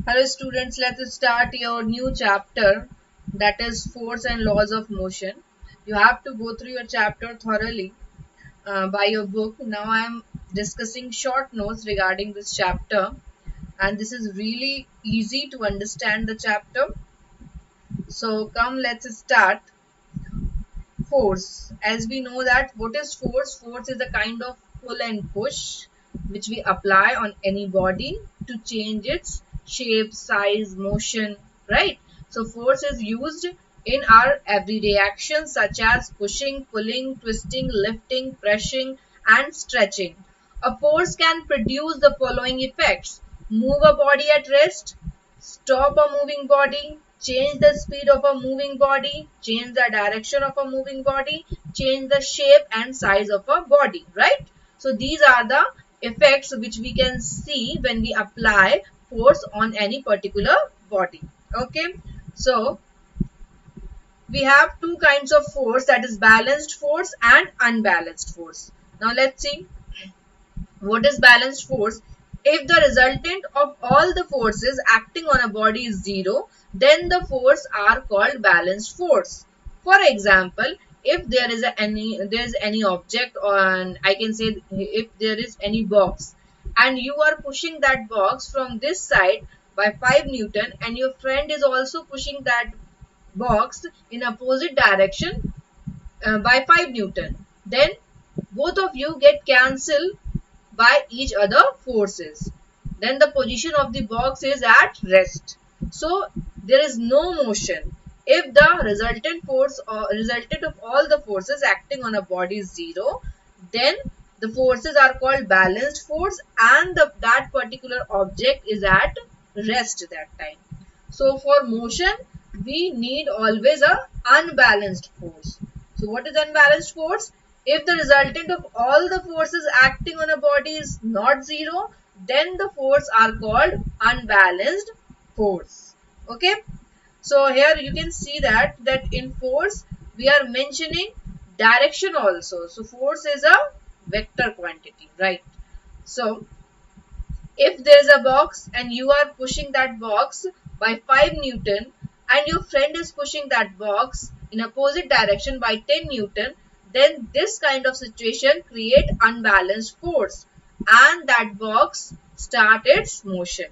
Hello students, let's start your new chapter, that is force and laws of motion. You have to go through your chapter thoroughly by your book. Now I am discussing short notes regarding this chapter, and this is really easy to understand the chapter. So come, let's start. Force. As we know that what is force? Force is a kind of pull and push which we apply on any body to change its shape, size, motion, right? So force is used in our everyday actions such as pushing, pulling, twisting, lifting, pressing and stretching. A force can produce the following effects: move a body at rest, stop a moving body, change the speed of a moving body, change the direction of a moving body, change the shape and size of a body, right? So these are the effects which we can see when we apply force on any particular body. Okay, so we have two kinds of force, that is balanced force and unbalanced force. Now let's see what is balanced force. If the resultant of all the forces acting on a body is zero, then the force are called balanced force. For example, if there is any object, on I can say if there is any box and you are pushing that box from this side by 5 Newton and your friend is also pushing that box in opposite direction by 5 Newton, then both of you get cancelled by each other forces. Then the position of the box is at rest. So there is no motion. If the resultant force or resultant of all the forces acting on a body is zero, then the forces are called balanced force and that particular object is at rest that time. So for motion, we need always a unbalanced force. So what is unbalanced force? If the resultant of all the forces acting on a body is not zero, then the force are called unbalanced force. Okay. So here you can see that in force we are mentioning direction also. So force is a vector quantity, right? So if there is a box and you are pushing that box by 5 Newton and your friend is pushing that box in opposite direction by 10 Newton, then this kind of situation create unbalanced force and that box start its motion.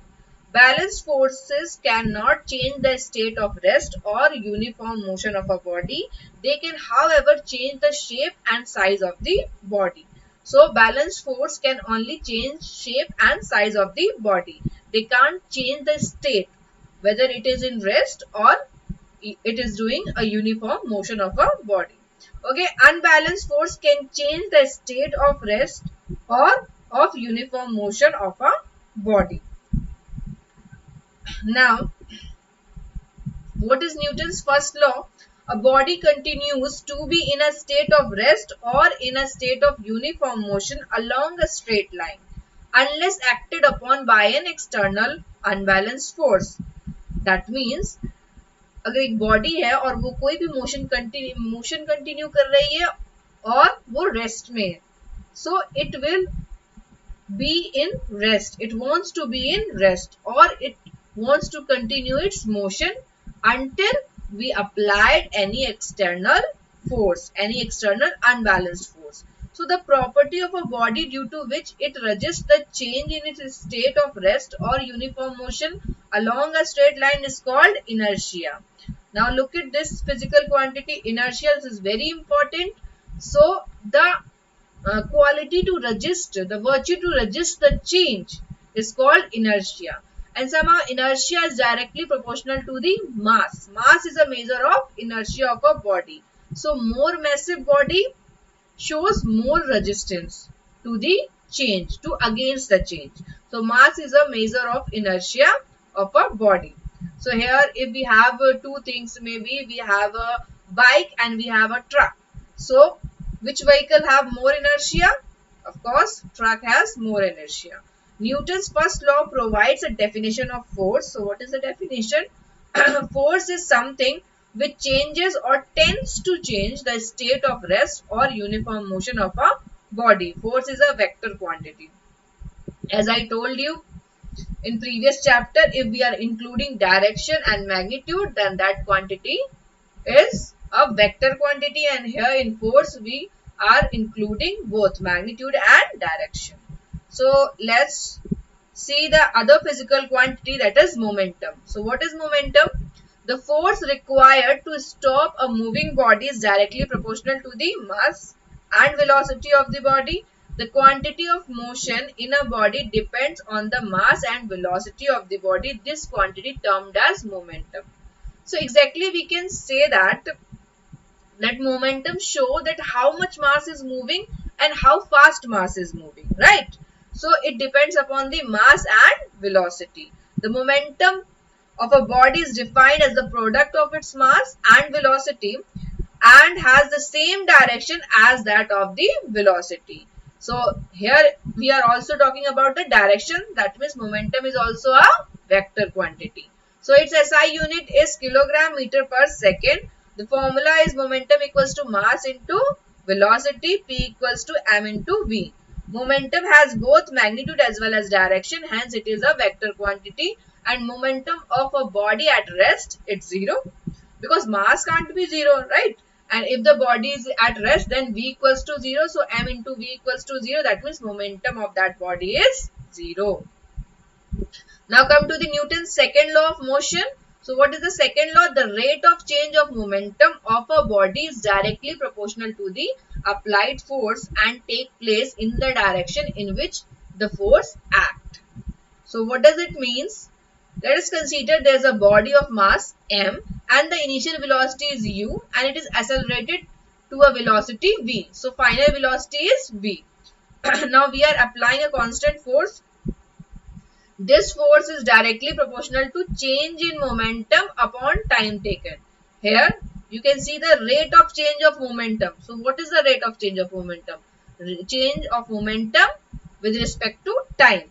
Balanced forces cannot change the state of rest or uniform motion of a body. They can, however, change the shape and size of the body. So balanced force can only change shape and size of the body. They can't change the state, whether it is in rest or it is doing a uniform motion of a body. Okay, unbalanced force can change the state of rest or of uniform motion of a body. Now, what is Newton's first law? A body continues to be in a state of rest or in a state of uniform motion along a straight line unless acted upon by an external unbalanced force. That means अगर एक body है और वो कोई भी motion continue कर रही है और वो रेस्ट में है, so it will be in rest. It wants to be in rest or it wants to continue its motion until we applied any external force, any external unbalanced force. So the property of a body due to which it registers the change in its state of rest or uniform motion along a straight line is called inertia. Now look at this physical quantity inertia. This is very important. So the quality to register, the virtue to register the change is called inertia. And somehow inertia is directly proportional to the mass. Mass is a measure of inertia of a body. So more massive body shows more resistance to the change, to against the change. So mass is a measure of inertia of a body. So here if we have two things, maybe we have a bike and we have a truck. So which vehicle have more inertia? Of course, truck has more inertia. Newton's first law provides a definition of force. So what is the definition? Force is something which changes or tends to change the state of rest or uniform motion of a body. Force is a vector quantity. As I told you, in previous chapter, if we are including direction and magnitude, then that quantity is a vector quantity, and here in force we are including both magnitude and direction. So let's see the other physical quantity, that is momentum. So what is momentum? The force required to stop a moving body is directly proportional to the mass and velocity of the body. The quantity of motion in a body depends on the mass and velocity of the body. This quantity termed as momentum. So exactly we can say that momentum show that how much mass is moving and how fast mass is moving, right? So it depends upon the mass and velocity. The momentum of a body is defined as the product of its mass and velocity and has the same direction as that of the velocity. So here we are also talking about the direction, that means momentum is also a vector quantity. So its SI unit is kilogram meter per second. The formula is momentum equals to mass into velocity, P equals to m into v. Momentum has both magnitude as well as direction, hence it is a vector quantity, and momentum of a body at rest, it's zero because mass can't be zero, right? And if the body is at rest, then v equals to 0, so m into v equals to 0, that means momentum of that body is 0. Now come to the Newton's second law of motion. So what is the second law? The rate of change of momentum of a body is directly proportional to the applied force and take place in the direction in which the force acts. So what does it means? Let us consider there is a body of mass m and the initial velocity is u and it is accelerated to a velocity v. So final velocity is v. Now we are applying a constant force. This force is directly proportional to change in momentum upon time taken. Here you can see the rate of change of momentum. So what is the rate of change of momentum? Change of momentum with respect to time.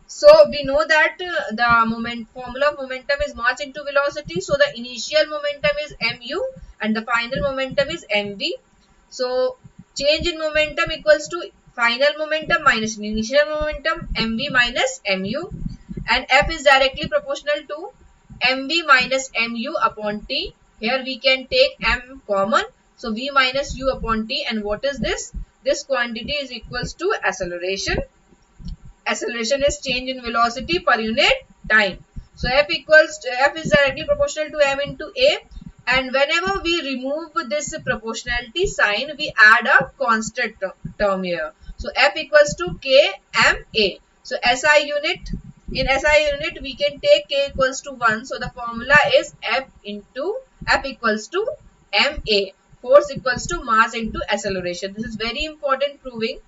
So we know that the formula of momentum is mass into velocity. So the initial momentum is mu and the final momentum is mv. So change in momentum equals to final momentum minus initial momentum, mv minus mu, and f is directly proportional to mv minus mu upon t. Here we can take m common, so v minus u upon t, and what is this? This quantity is equals to acceleration. Acceleration is change in velocity per unit time. So f is directly proportional to m into a, and whenever we remove this proportionality sign, we add a constant term here. So f equals to k m a. So SI unit, in SI unit we can take k equals to 1. So the formula is f equals to ma. Force equals to mass into acceleration. This is very important proving.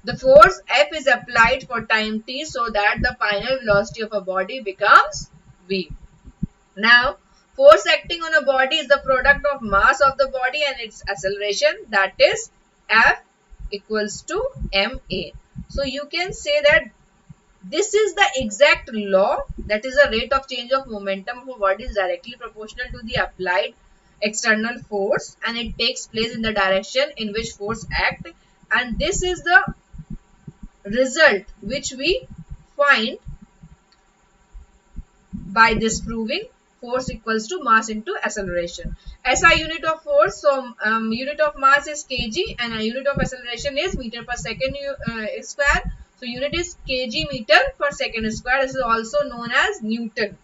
The force F is applied for time t so that the final velocity of a body becomes v. Now, force acting on a body is the product of mass of the body and its acceleration, that is F equals to ma. So you can say that this is the exact law, that is the rate of change of momentum of a body is directly proportional to the applied external force and it takes place in the direction in which force acts, and this is the result which we find by this proving force equals to mass into acceleration. SI unit of force, so unit of mass is kg and a unit of acceleration is meter per second square. So unit is kg meter per second square. This is also known as Newton.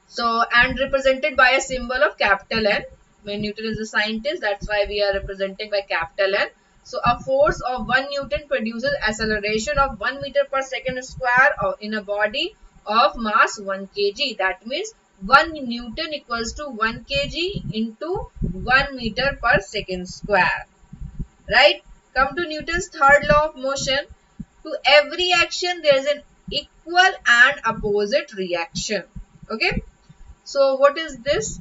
So and represented by a symbol of capital N. When Newton is a scientist, that's why we are representing by capital N. So a force of 1 Newton produces acceleration of 1 meter per second square in a body of mass 1 kg. That means 1 Newton equals to 1 kg into 1 meter per second square. Right? Come to Newton's third law of motion. To every action there is an equal and opposite reaction. Okay? So what is this?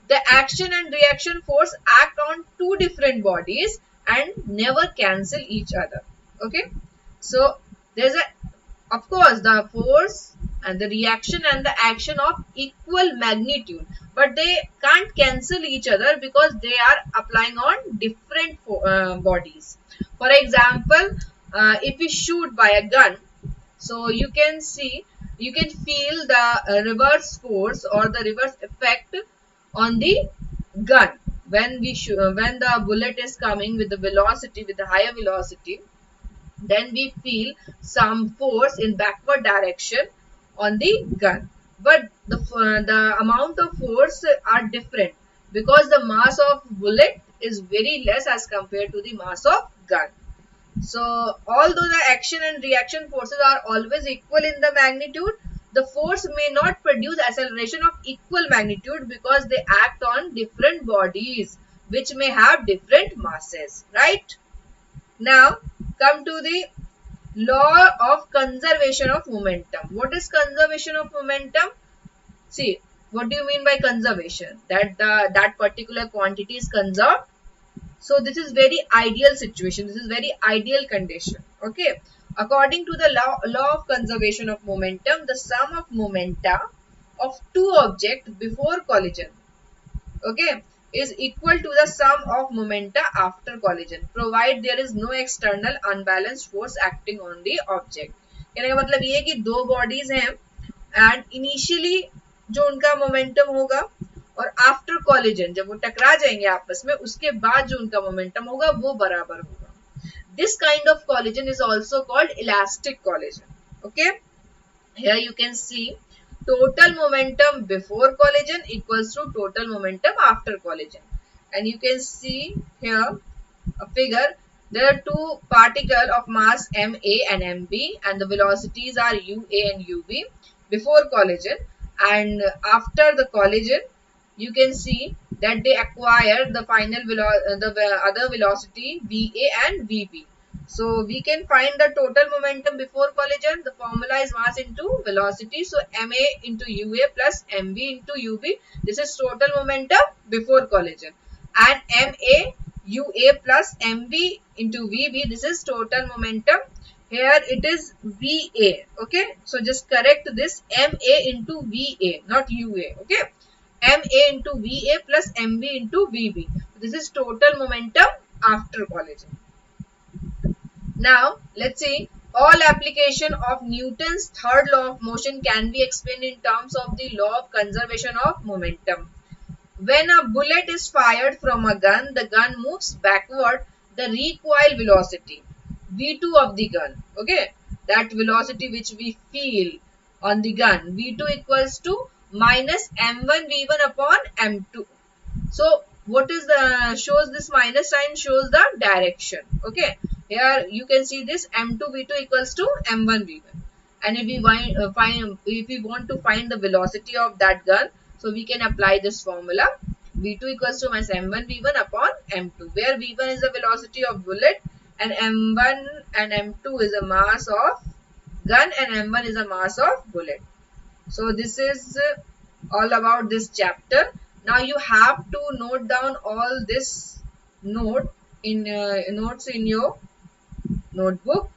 The action and reaction force act on two different bodies and never cancel each other. Okay. So there's of course the force and the reaction and the action of equal magnitude, but they can't cancel each other because they are applying on different bodies. For example, if we shoot by a gun, so you can see you can feel the reverse force or the reverse effect on the gun when when the bullet is coming with the velocity, with the higher velocity. Then we feel some force in backward direction on the gun, but the amount of force are different because the mass of bullet is very less as compared to the mass of gun. So although the action and reaction forces are always equal in the magnitude, the force may not produce acceleration of equal magnitude because they act on different bodies which may have different masses, right? Now come to the law of conservation of momentum. What is conservation of momentum? See, what do you mean by conservation? That that particular quantity is conserved. So this is very ideal situation. This is very ideal condition. Okay. According to the law of conservation of momentum, the sum of momenta of two objects before collision, okay, is equal to the sum of momenta after collision, provide there is no external unbalanced force acting on the object. कहने का मतलब ये है कि दो bodies हैं and initially जो उनका मोमेंटम होगा और आफ्टर कॉलिजन जब वो टकरा जाएंगे आपस में उसके बाद जो उनका मोमेंटम होगा वो बराबर होगा. This kind of collision is also called elastic collision. Okay, here you can see total momentum before collision equals to total momentum after collision, and you can see here a figure. There are two particles of mass ma and mb, and the velocities are ua and ub before collision, and after the collision you can see that they acquire the other velocity va and vb. So we can find the total momentum before collision. The formula is mass into velocity. So ma into ua plus mv into ub. This is total momentum before collision. And ma ua plus mv into vb. This is total momentum. Here it is va. Okay. So just correct this, ma into va, not ua. Okay. ma into va plus mv into vb. This is total momentum after collision. Now let's see, all application of Newton's third law of motion can be explained in terms of the law of conservation of momentum. When a bullet is fired from a gun, the gun moves backward the recoil velocity v2 of the gun. Okay, that velocity which we feel on the gun, v2 equals to minus m1 v1 upon m2. So what is the shows this minus sign shows the direction. Okay, here you can see this m2 v2 equals to m1 v1, and if we if we want to find the velocity of that gun, so we can apply this formula, v2 equals to minus m1 v1 upon m2, where v1 is the velocity of bullet and m1 and m2 is a mass of gun and m1 is a mass of bullet. So this is all about this chapter. Now you have to note down all this notes in your notebook,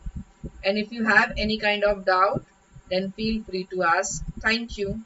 and if you have any kind of doubt then feel free to ask. Thank you.